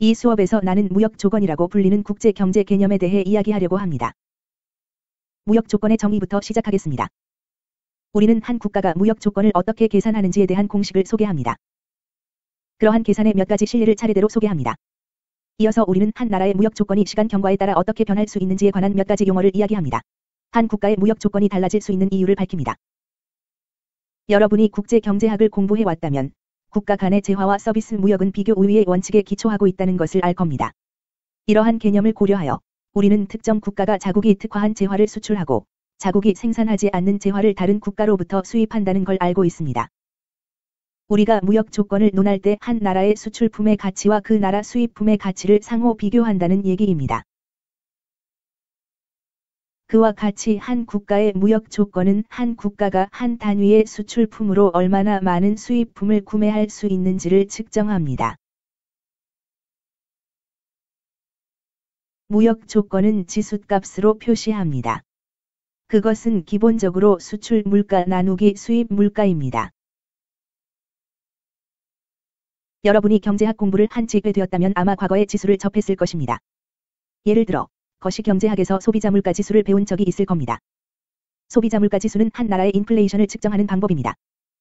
이 수업에서 나는 무역 조건이라고 불리는 국제 경제 개념에 대해 이야기하려고 합니다. 무역 조건의 정의부터 시작하겠습니다. 우리는 한 국가가 무역 조건을 어떻게 계산하는지에 대한 공식을 소개합니다. 그러한 계산의 몇 가지 실리를 차례대로 소개합니다. 이어서 우리는 한 나라의 무역 조건이 시간 경과에 따라 어떻게 변할 수 있는지에 관한 몇 가지 용어를 이야기합니다. 한 국가의 무역 조건이 달라질 수 있는 이유를 밝힙니다. 여러분이 국제 경제학을 공부해 왔다면 국가 간의 재화와 서비스 무역은 비교 우위의 원칙에 기초하고 있다는 것을 알 겁니다. 이러한 개념을 고려하여 우리는 특정 국가가 자국이 특화한 재화를 수출하고 자국이 생산하지 않는 재화를 다른 국가로부터 수입한다는 걸 알고 있습니다. 우리가 무역 조건을 논할 때 한 나라의 수출품의 가치와 그 나라 수입품의 가치를 상호 비교한다는 얘기입니다. 그와 같이 한 국가의 무역 조건은 한 국가가 한 단위의 수출품으로 얼마나 많은 수입품을 구매할 수 있는지를 측정합니다. 무역 조건은 지숫값으로 표시합니다. 그것은 기본적으로 수출 물가 나누기 수입 물가입니다. 여러분이 경제학 공부를 한 지 꽤 되었다면 아마 과거에 지수를 접했을 것입니다. 예를 들어 거시경제학에서 소비자 물가 지수를 배운 적이 있을 겁니다. 소비자 물가 지수는 한 나라의 인플레이션을 측정하는 방법입니다.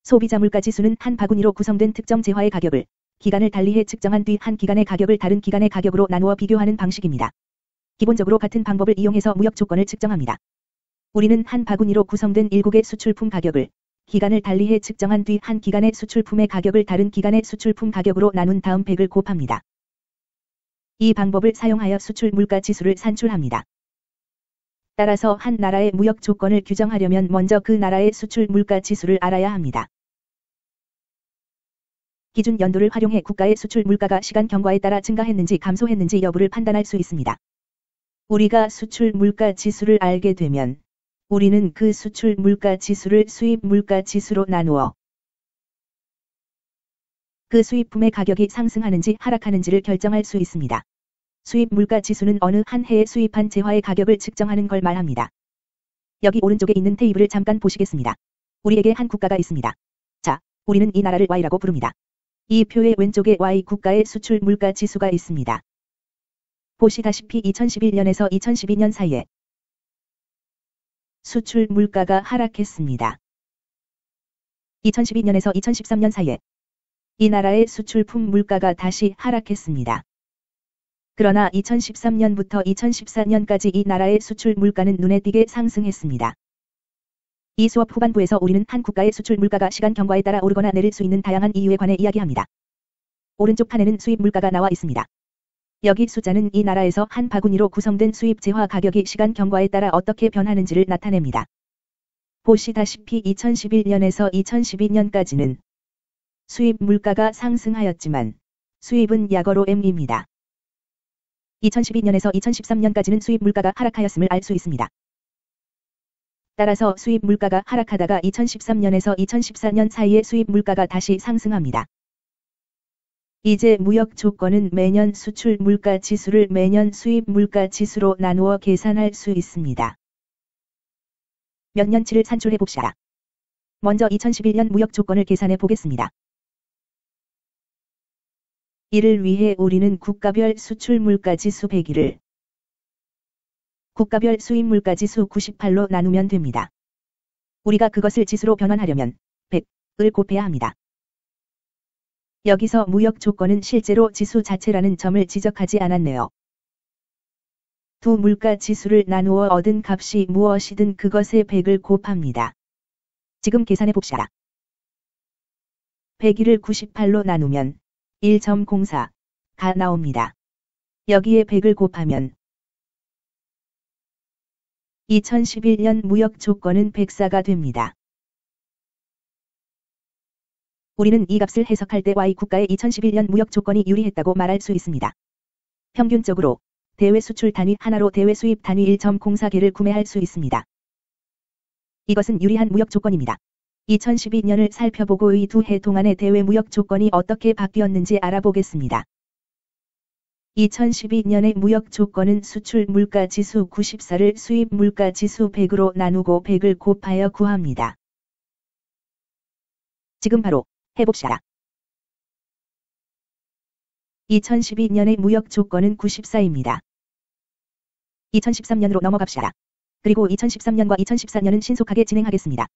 소비자 물가 지수는 한 바구니로 구성된 특정 재화의 가격을 기간을 달리해 측정한 뒤 한 기간의 가격을 다른 기간의 가격으로 나누어 비교하는 방식입니다. 기본적으로 같은 방법을 이용해서 무역 조건을 측정합니다. 우리는 한 바구니로 구성된 7개의 수출품 가격을 기간을 달리해 측정한 뒤 한 기간의 수출품의 가격을 다른 기간의 수출품 가격으로 나눈 다음 100을 곱합니다. 이 방법을 사용하여 수출 물가 지수를 산출합니다. 따라서 한 나라의 무역 조건을 규정하려면 먼저 그 나라의 수출 물가 지수를 알아야 합니다. 기준 연도를 활용해 국가의 수출 물가가 시간 경과에 따라 증가했는지 감소했는지 여부를 판단할 수 있습니다. 우리가 수출 물가 지수를 알게 되면 우리는 그 수출 물가 지수를 수입 물가 지수로 나누어 그 수입품의 가격이 상승하는지 하락하는지를 결정할 수 있습니다. 수입 물가 지수는 어느 한 해에 수입한 재화의 가격을 측정하는 걸 말합니다. 여기 오른쪽에 있는 테이블을 잠깐 보시겠습니다. 우리에게 한 국가가 있습니다. 자, 우리는 이 나라를 Y라고 부릅니다. 이 표의 왼쪽에 Y 국가의 수출 물가 지수가 있습니다. 보시다시피 2011년에서 2012년 사이에 수출 물가가 하락했습니다. 2012년에서 2013년 사이에 이 나라의 수출품 물가가 다시 하락했습니다. 그러나 2013년부터 2014년까지 이 나라의 수출 물가는 눈에 띄게 상승했습니다. 이 수업 후반부에서 우리는 한 국가의 수출 물가가 시간 경과에 따라 오르거나 내릴 수 있는 다양한 이유에 관해 이야기합니다. 오른쪽 칸에는 수입 물가가 나와 있습니다. 여기 숫자는 이 나라에서 한 바구니로 구성된 수입 재화 가격이 시간 경과에 따라 어떻게 변하는지를 나타냅니다. 보시다시피 2011년에서 2012년까지는 수입 물가가 상승하였지만 수입은 약어로 M입니다. 2012년에서 2013년까지는 수입 물가가 하락하였음을 알 수 있습니다. 따라서 수입 물가가 하락하다가 2013년에서 2014년 사이에 수입 물가가 다시 상승합니다. 이제 무역 조건은 매년 수출 물가 지수를 매년 수입 물가 지수로 나누어 계산할 수 있습니다. 몇 년치를 산출해 봅시다. 먼저 2011년 무역 조건을 계산해 보겠습니다. 이를 위해 우리는 국가별 수출 물가 지수 100을 국가별 수입 물가 지수 98로 나누면 됩니다. 우리가 그것을 지수로 변환하려면 100을 곱해야 합니다. 여기서 무역 조건은 실제로 지수 자체라는 점을 지적하지 않았네요. 두 물가 지수를 나누어 얻은 값이 무엇이든 그것에 100을 곱합니다. 지금 계산해 봅시다. 100을 98로 나누면 1.04가 나옵니다. 여기에 100을 곱하면 2011년 무역 조건은 104가 됩니다. 우리는 이 값을 해석할 때 Y 국가의 2011년 무역 조건이 유리했다고 말할 수 있습니다. 평균적으로 대외 수출 단위 하나로 대외 수입 단위 1.04개를 구매할 수 있습니다. 이것은 유리한 무역 조건입니다. 2012년을 살펴보고 이 두 해 동안의 대외 무역 조건이 어떻게 바뀌었는지 알아보겠습니다. 2012년의 무역 조건은 수출 물가 지수 94를 수입 물가 지수 100으로 나누고 100을 곱하여 구합니다. 지금 바로 해봅시다. 2012년의 무역 조건은 94입니다. 2013년으로 넘어갑시다. 그리고 2013년과 2014년은 신속하게 진행하겠습니다.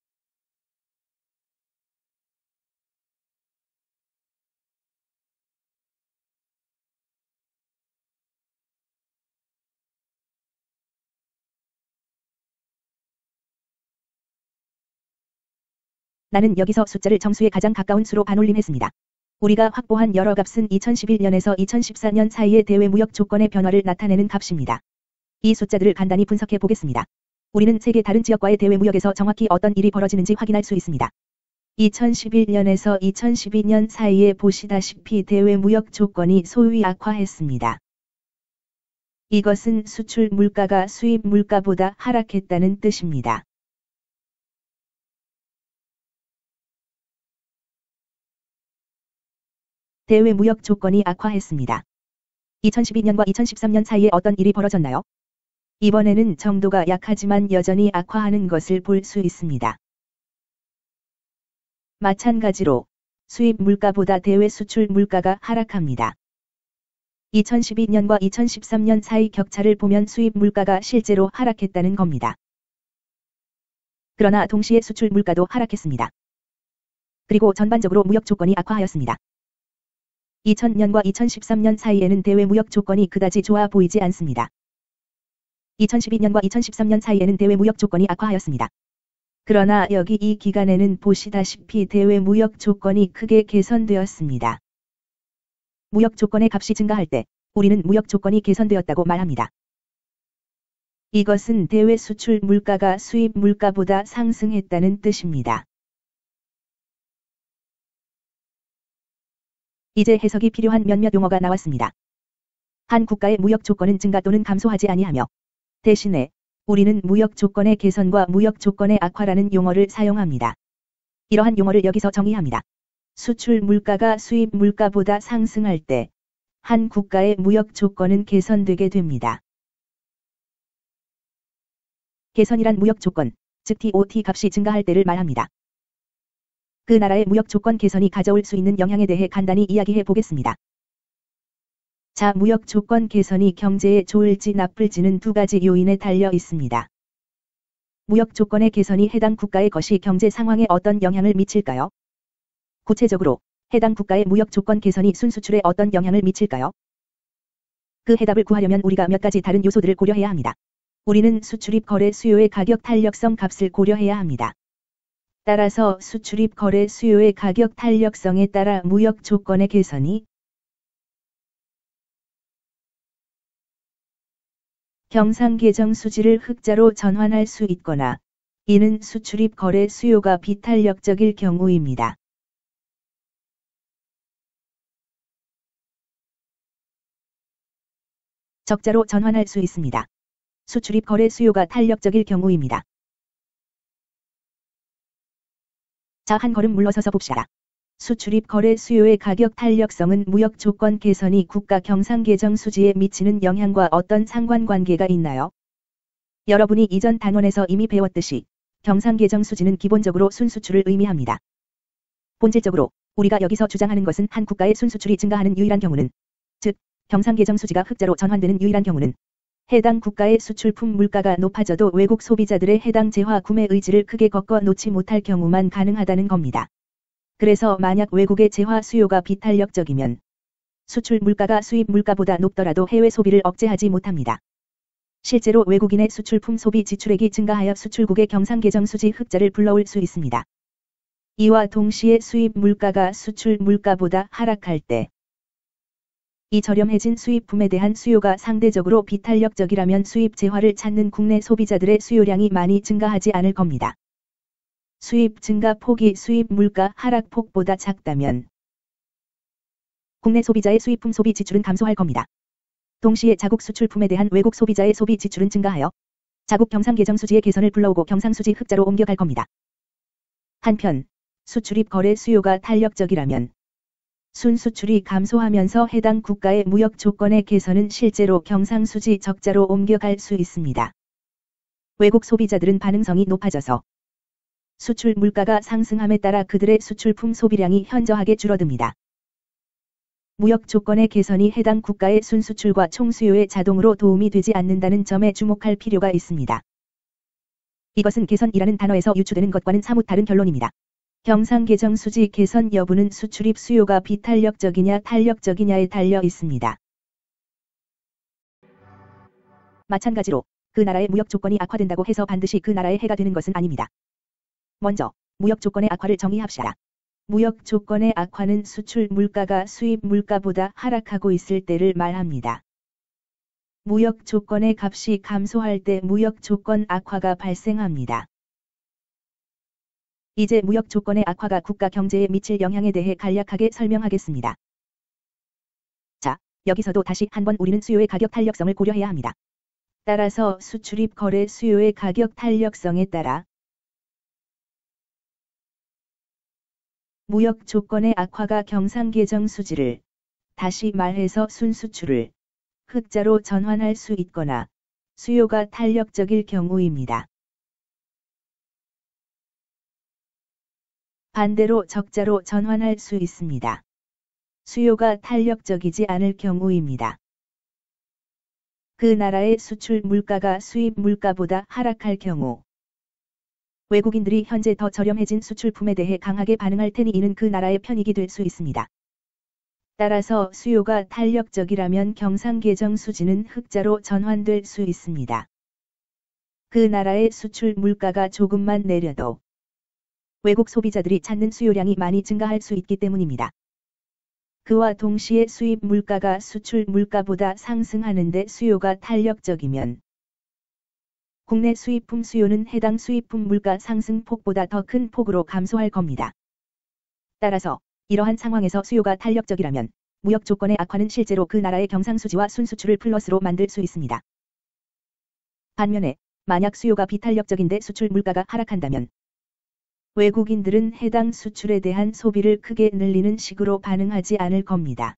나는 여기서 숫자를 정수에 가장 가까운 수로 반올림했습니다. 우리가 확보한 여러 값은 2011년에서 2014년 사이의 대외 무역 조건의 변화를 나타내는 값입니다. 이 숫자들을 간단히 분석해 보겠습니다. 우리는 세계 다른 지역과의 대외 무역에서 정확히 어떤 일이 벌어지는지 확인할 수 있습니다. 2011년에서 2012년 사이에 보시다시피 대외 무역 조건이 소위 악화했습니다. 이것은 수출 물가가 수입 물가보다 하락했다는 뜻입니다. 대외 무역 조건이 악화했습니다. 2012년과 2013년 사이에 어떤 일이 벌어졌나요? 이번에는 정도가 약하지만 여전히 악화하는 것을 볼 수 있습니다. 마찬가지로 수입 물가보다 대외 수출 물가가 하락합니다. 2012년과 2013년 사이 격차를 보면 수입 물가가 실제로 하락했다는 겁니다. 그러나 동시에 수출 물가도 하락했습니다. 그리고 전반적으로 무역 조건이 악화하였습니다. 2000년과 2013년 사이에는 대외 무역 조건이 그다지 좋아 보이지 않습니다. 2012년과 2013년 사이에는 대외 무역 조건이 악화하였습니다. 그러나 여기 이 기간에는 보시다시피 대외 무역 조건이 크게 개선되었습니다. 무역 조건의 값이 증가할 때 우리는 무역 조건이 개선되었다고 말합니다. 이것은 대외 수출 물가가 수입 물가보다 상승했다는 뜻입니다. 이제 해석이 필요한 몇몇 용어가 나왔습니다. 한 국가의 무역 조건은 증가 또는 감소하지 아니하며 대신에 우리는 무역 조건의 개선과 무역 조건의 악화라는 용어를 사용합니다. 이러한 용어를 여기서 정의합니다. 수출 물가가 수입 물가보다 상승할 때 한 국가의 무역 조건은 개선되게 됩니다. 개선이란 무역 조건, 즉 TOT 값이 증가할 때를 말합니다. 그 나라의 무역 조건 개선이 가져올 수 있는 영향에 대해 간단히 이야기해 보겠습니다. 자, 무역 조건 개선이 경제에 좋을지 나쁠지는 두 가지 요인에 달려 있습니다. 무역 조건의 개선이 해당 국가의 것이 경제 상황에 어떤 영향을 미칠까요? 구체적으로 해당 국가의 무역 조건 개선이 순수출에 어떤 영향을 미칠까요? 그 해답을 구하려면 우리가 몇 가지 다른 요소들을 고려해야 합니다. 우리는 수출입 거래 수요의 가격 탄력성 값을 고려해야 합니다. 따라서 수출입 거래 수요의 가격 탄력성에 따라 무역 조건의 개선이 경상계정 수지를 흑자로 전환할 수 있거나 이는 수출입 거래 수요가 비탄력적일 경우입니다. 적자로 전환할 수 있습니다. 수출입 거래 수요가 탄력적일 경우입니다. 자, 한 걸음 물러서서 봅시다. 수출입 거래 수요의 가격 탄력성은 무역 조건 개선이 국가 경상계정 수지에 미치는 영향과 어떤 상관관계가 있나요? 여러분이 이전 단원에서 이미 배웠듯이 경상계정 수지는 기본적으로 순수출을 의미합니다. 본질적으로 우리가 여기서 주장하는 것은 한 국가의 순수출이 증가하는 유일한 경우는, 즉 경상계정 수지가 흑자로 전환되는 유일한 경우는 해당 국가의 수출품 물가가 높아져도 외국 소비자들의 해당 재화 구매 의지를 크게 꺾어 놓지 못할 경우만 가능하다는 겁니다. 그래서 만약 외국의 재화 수요가 비탄력적이면 수출 물가가 수입 물가보다 높더라도 해외 소비를 억제하지 못합니다. 실제로 외국인의 수출품 소비 지출액이 증가하여 수출국의 경상계정 수지 흑자를 불러올 수 있습니다. 이와 동시에 수입 물가가 수출 물가보다 하락할 때 이 저렴해진 수입품에 대한 수요가 상대적으로 비탄력적이라면 수입 재화를 찾는 국내 소비자들의 수요량이 많이 증가하지 않을 겁니다. 수입 증가 폭이 수입 물가 하락 폭보다 작다면 국내 소비자의 수입품 소비 지출은 감소할 겁니다. 동시에 자국 수출품에 대한 외국 소비자의 소비 지출은 증가하여 자국 경상계정 수지의 개선을 불러오고 경상수지 흑자로 옮겨갈 겁니다. 한편 수출입 거래 수요가 탄력적이라면 순수출이 감소하면서 해당 국가의 무역 조건의 개선은 실제로 경상수지 적자로 옮겨갈 수 있습니다. 외국 소비자들은 반응성이 높아져서 수출 물가가 상승함에 따라 그들의 수출품 소비량이 현저하게 줄어듭니다. 무역 조건의 개선이 해당 국가의 순수출과 총수요에 자동으로 도움이 되지 않는다는 점에 주목할 필요가 있습니다. 이것은 개선이라는 단어에서 유추되는 것과는 사뭇 다른 결론입니다. 경상개정 수지 개선 여부는 수출입 수요가 비탄력적이냐 탄력적이냐에 달려 있습니다. 마찬가지로 그 나라의 무역 조건이 악화된다고 해서 반드시 그 나라의 해가 되는 것은 아닙니다. 먼저 무역 조건의 악화를 정의합시다. 무역 조건의 악화는 수출 물가가 수입 물가보다 하락하고 있을 때를 말합니다. 무역 조건의 값이 감소할 때 무역 조건 악화가 발생합니다. 이제 무역 조건의 악화가 국가 경제에 미칠 영향에 대해 간략하게 설명하겠습니다. 자, 여기서도 다시 한번 우리는 수요의 가격 탄력성을 고려해야 합니다. 따라서 수출입 거래 수요의 가격 탄력성에 따라 무역 조건의 악화가 경상개정 수지를, 다시 말해서 순수출을 흑자로 전환할 수 있거나 수요가 탄력적일 경우입니다. 반대로 적자로 전환할 수 있습니다. 수요가 탄력적이지 않을 경우입니다. 그 나라의 수출 물가가 수입 물가보다 하락할 경우 외국인들이 현재 더 저렴해진 수출품에 대해 강하게 반응할 테니 이는 그 나라의 편익이 될 수 있습니다. 따라서 수요가 탄력적이라면 경상개정 수지는 흑자로 전환될 수 있습니다. 그 나라의 수출 물가가 조금만 내려도 외국 소비자들이 찾는 수요량이 많이 증가할 수 있기 때문입니다. 그와 동시에 수입 물가가 수출 물가보다 상승하는데 수요가 탄력적이면 국내 수입품 수요는 해당 수입품 물가 상승폭보다 더 큰 폭으로 감소할 겁니다. 따라서 이러한 상황에서 수요가 탄력적이라면 무역 조건의 악화는 실제로 그 나라의 경상수지와 순수출을 플러스로 만들 수 있습니다. 반면에 만약 수요가 비탄력적인데 수출 물가가 하락한다면 외국인들은 해당 수출에 대한 소비를 크게 늘리는 식으로 반응하지 않을 겁니다.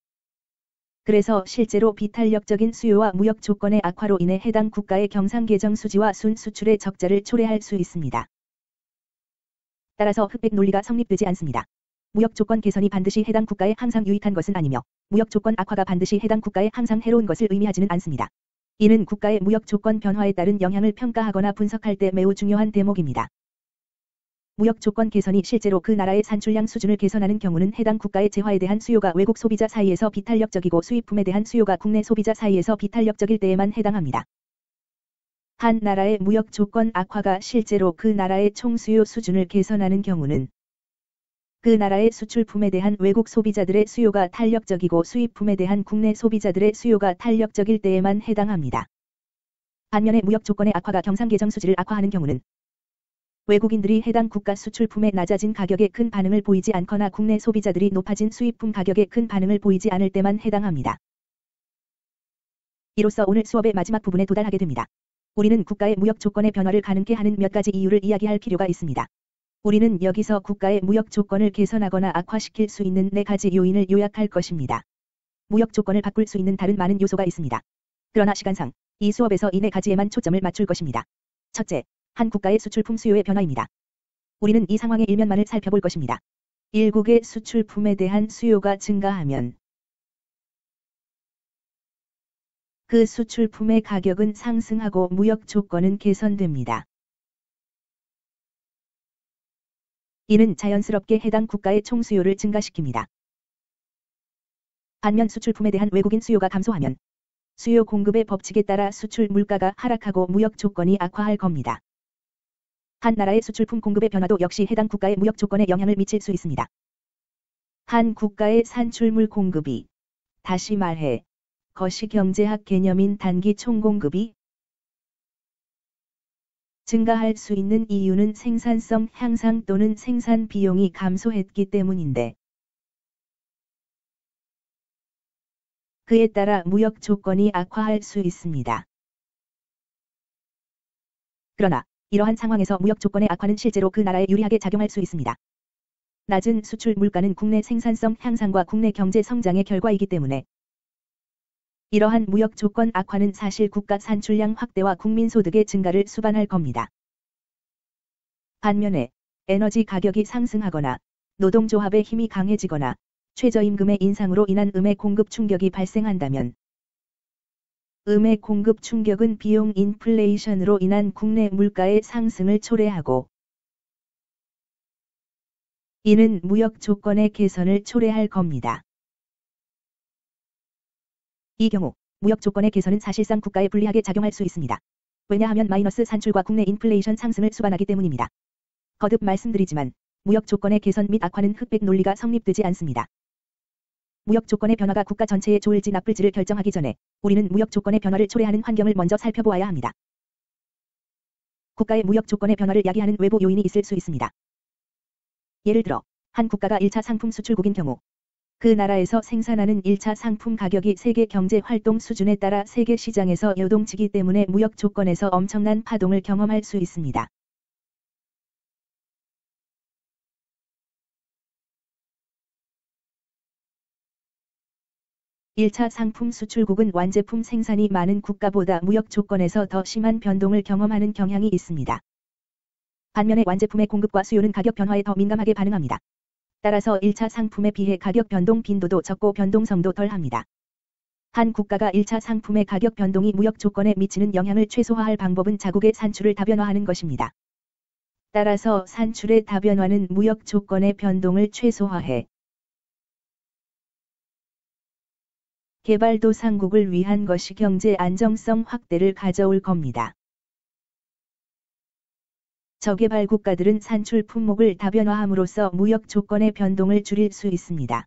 그래서 실제로 비탄력적인 수요와 무역 조건의 악화로 인해 해당 국가의 경상개정 수지와 순수출의 적자를 초래할 수 있습니다. 따라서 흑백 논리가 성립되지 않습니다. 무역 조건 개선이 반드시 해당 국가에 항상 유익한 것은 아니며 무역 조건 악화가 반드시 해당 국가에 항상 해로운 것을 의미하지는 않습니다. 이는 국가의 무역 조건 변화에 따른 영향을 평가하거나 분석할 때 매우 중요한 대목입니다. 무역 조건 개선이 실제로 그 나라의 산출량 수준을 개선하는 경우는 해당 국가의 재화에 대한 수요가 외국 소비자 사이에서 비탄력적이고 수입품에 대한 수요가 국내 소비자 사이에서 비탄력적일 때에만 해당합니다. 한 나라의 무역 조건 악화가 실제로 그 나라의 총수요 수준을 개선하는 경우는 그 나라의 수출품에 대한 외국 소비자들의 수요가 탄력적이고 수입품에 대한 국내 소비자들의 수요가 탄력적일 때에만 해당합니다. 반면에 무역 조건의 악화가 경상개정 수지를 악화하는 경우는 외국인들이 해당 국가 수출품의 낮아진 가격에 큰 반응을 보이지 않거나 국내 소비자들이 높아진 수입품 가격에 큰 반응을 보이지 않을 때만 해당합니다. 이로써 오늘 수업의 마지막 부분에 도달하게 됩니다. 우리는 국가의 무역 조건의 변화를 가능케 하는 몇 가지 이유를 이야기할 필요가 있습니다. 우리는 여기서 국가의 무역 조건을 개선하거나 악화시킬 수 있는 4가지 요인을 요약할 것입니다. 무역 조건을 바꿀 수 있는 다른 많은 요소가 있습니다. 그러나 시간상 이 수업에서 이 4가지에만 초점을 맞출 것입니다. 첫째, 한 국가의 수출품 수요의 변화입니다. 우리는 이 상황의 일면만을 살펴볼 것입니다. 일국의 수출품에 대한 수요가 증가하면 그 수출품의 가격은 상승하고 무역 조건은 개선됩니다. 이는 자연스럽게 해당 국가의 총수요를 증가시킵니다. 반면 수출품에 대한 외국인 수요가 감소하면 수요 공급의 법칙에 따라 수출 물가가 하락하고 무역 조건이 악화할 겁니다. 한 나라의 수출품 공급의 변화도 역시 해당 국가의 무역 조건에 영향을 미칠 수 있습니다. 한 국가의 산출물 공급이, 다시 말해 거시경제학 개념인 단기 총공급이 증가할 수 있는 이유는 생산성 향상 또는 생산 비용이 감소했기 때문인데 그에 따라 무역 조건이 악화할 수 있습니다. 그러나 이러한 상황에서 무역 조건의 악화는 실제로 그 나라에 유리하게 작용할 수 있습니다. 낮은 수출 물가는 국내 생산성 향상과 국내 경제 성장의 결과이기 때문에 이러한 무역 조건 악화는 사실 국가 산출량 확대와 국민 소득의 증가를 수반할 겁니다. 반면에 에너지 가격이 상승하거나 노동조합의 힘이 강해지거나 최저임금의 인상으로 인한 음의 공급 충격이 발생한다면 음의 공급 충격은 비용 인플레이션으로 인한 국내 물가의 상승을 초래하고 이는 무역 조건의 개선을 초래할 겁니다. 이 경우 무역 조건의 개선은 사실상 국가에 불리하게 작용할 수 있습니다. 왜냐하면 마이너스 산출과 국내 인플레이션 상승을 수반하기 때문입니다. 거듭 말씀드리지만 무역 조건의 개선 및 악화는 흑백 논리가 성립되지 않습니다. 무역 조건의 변화가 국가 전체에 좋을지 나쁠지를 결정하기 전에 우리는 무역 조건의 변화를 초래하는 환경을 먼저 살펴보아야 합니다. 국가의 무역 조건의 변화를 야기하는 외부 요인이 있을 수 있습니다. 예를 들어 한 국가가 1차 상품 수출국인 경우 그 나라에서 생산하는 1차 상품 가격이 세계 경제 활동 수준에 따라 세계 시장에서 요동치기 때문에 무역 조건에서 엄청난 파동을 경험할 수 있습니다. (1차) 상품 수출국은 완제품 생산이 많은 국가보다 무역 조건에서 더 심한 변동을 경험하는 경향이 있습니다. 반면에 완제품의 공급과 수요는 가격 변화에 더 민감하게 반응합니다. 따라서 1차 상품에 비해 가격 변동 빈도도 적고 변동성도 덜합니다. 한 국가가 1차 상품의 가격 변동이 무역 조건에 미치는 영향을 최소화할 방법은 자국의 산출을 다변화하는 것입니다. 따라서 산출의 다변화는 무역 조건의 변동을 최소화해 개발도상국을 위한 것이 경제 안정성 확대를 가져올 겁니다. 저개발 국가들은 산출 품목을 다변화함으로써 무역 조건의 변동을 줄일 수 있습니다.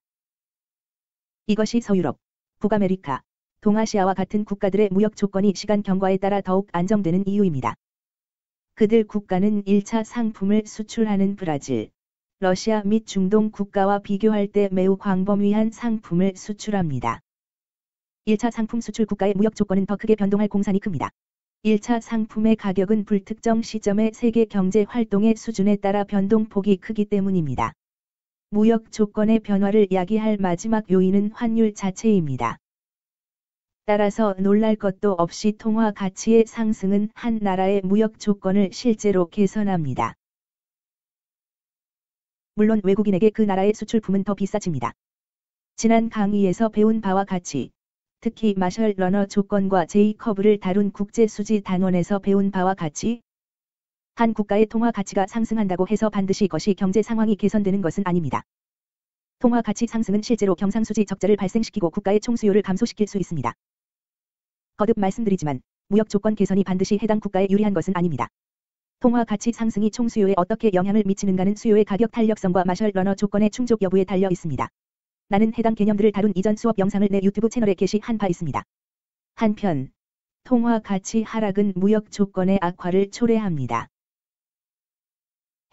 이것이 서유럽, 북아메리카, 동아시아와 같은 국가들의 무역 조건이 시간 경과에 따라 더욱 안정되는 이유입니다. 그들 국가는 1차 상품을 수출하는 브라질, 러시아 및 중동 국가와 비교할 때 매우 광범위한 상품을 수출합니다. 1차 상품 수출 국가의 무역 조건은 더 크게 변동할 공산이 큽니다. 1차 상품의 가격은 불특정 시점의 세계 경제 활동의 수준에 따라 변동폭이 크기 때문입니다. 무역 조건의 변화를 야기할 마지막 요인은 환율 자체입니다. 따라서 놀랄 것도 없이 통화 가치의 상승은 한 나라의 무역 조건을 실제로 개선합니다. 물론 외국인에게 그 나라의 수출품은 더 비싸집니다. 지난 강의에서 배운 바와 같이 특히 마셜 러너 조건과 제이커브를 다룬 국제수지 단원에서 배운 바와 같이 한 국가의 통화 가치가 상승한다고 해서 반드시 것이 경제 상황이 개선되는 것은 아닙니다. 통화 가치 상승은 실제로 경상수지 적자를 발생시키고 국가의 총수요를 감소시킬 수 있습니다. 거듭 말씀드리지만 무역 조건 개선이 반드시 해당 국가에 유리한 것은 아닙니다. 통화 가치 상승이 총수요에 어떻게 영향을 미치는가는 수요의 가격 탄력성과 마셜 러너 조건의 충족 여부에 달려 있습니다. 나는 해당 개념들을 다룬 이전 수업 영상을 내 유튜브 채널에 게시한 바 있습니다. 한편, 통화 가치 하락은 무역 조건의 악화를 초래합니다.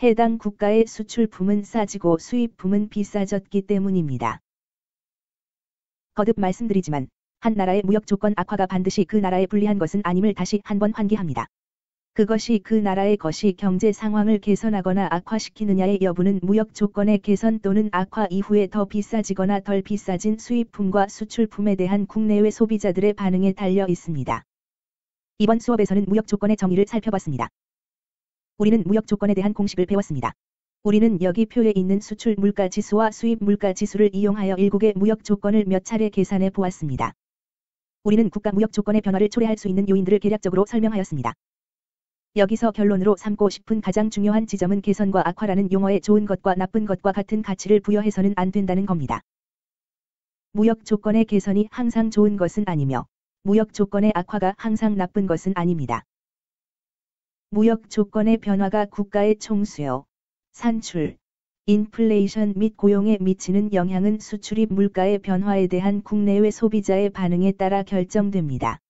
해당 국가의 수출품은 싸지고 수입품은 비싸졌기 때문입니다. 거듭 말씀드리지만, 한 나라의 무역 조건 악화가 반드시 그 나라에 불리한 것은 아님을 다시 한번 환기합니다. 그것이 그 나라의 것이 경제 상황을 개선하거나 악화시키느냐의 여부는 무역 조건의 개선 또는 악화 이후에 더 비싸지거나 덜 비싸진 수입품과 수출품에 대한 국내외 소비자들의 반응에 달려 있습니다. 이번 수업에서는 무역 조건의 정의를 살펴봤습니다. 우리는 무역 조건에 대한 공식을 배웠습니다. 우리는 여기 표에 있는 수출 물가 지수와 수입 물가 지수를 이용하여 7개의 무역 조건을 몇 차례 계산해 보았습니다. 우리는 국가 무역 조건의 변화를 초래할 수 있는 요인들을 개략적으로 설명하였습니다. 여기서 결론으로 삼고 싶은 가장 중요한 지점은 개선과 악화라는 용어에 좋은 것과 나쁜 것과 같은 가치를 부여해서는 안 된다는 겁니다. 무역 조건의 개선이 항상 좋은 것은 아니며 무역 조건의 악화가 항상 나쁜 것은 아닙니다. 무역 조건의 변화가 국가의 총수요, 산출, 인플레이션 및 고용에 미치는 영향은 수출입 물가의 변화에 대한 국내외 소비자의 반응에 따라 결정됩니다.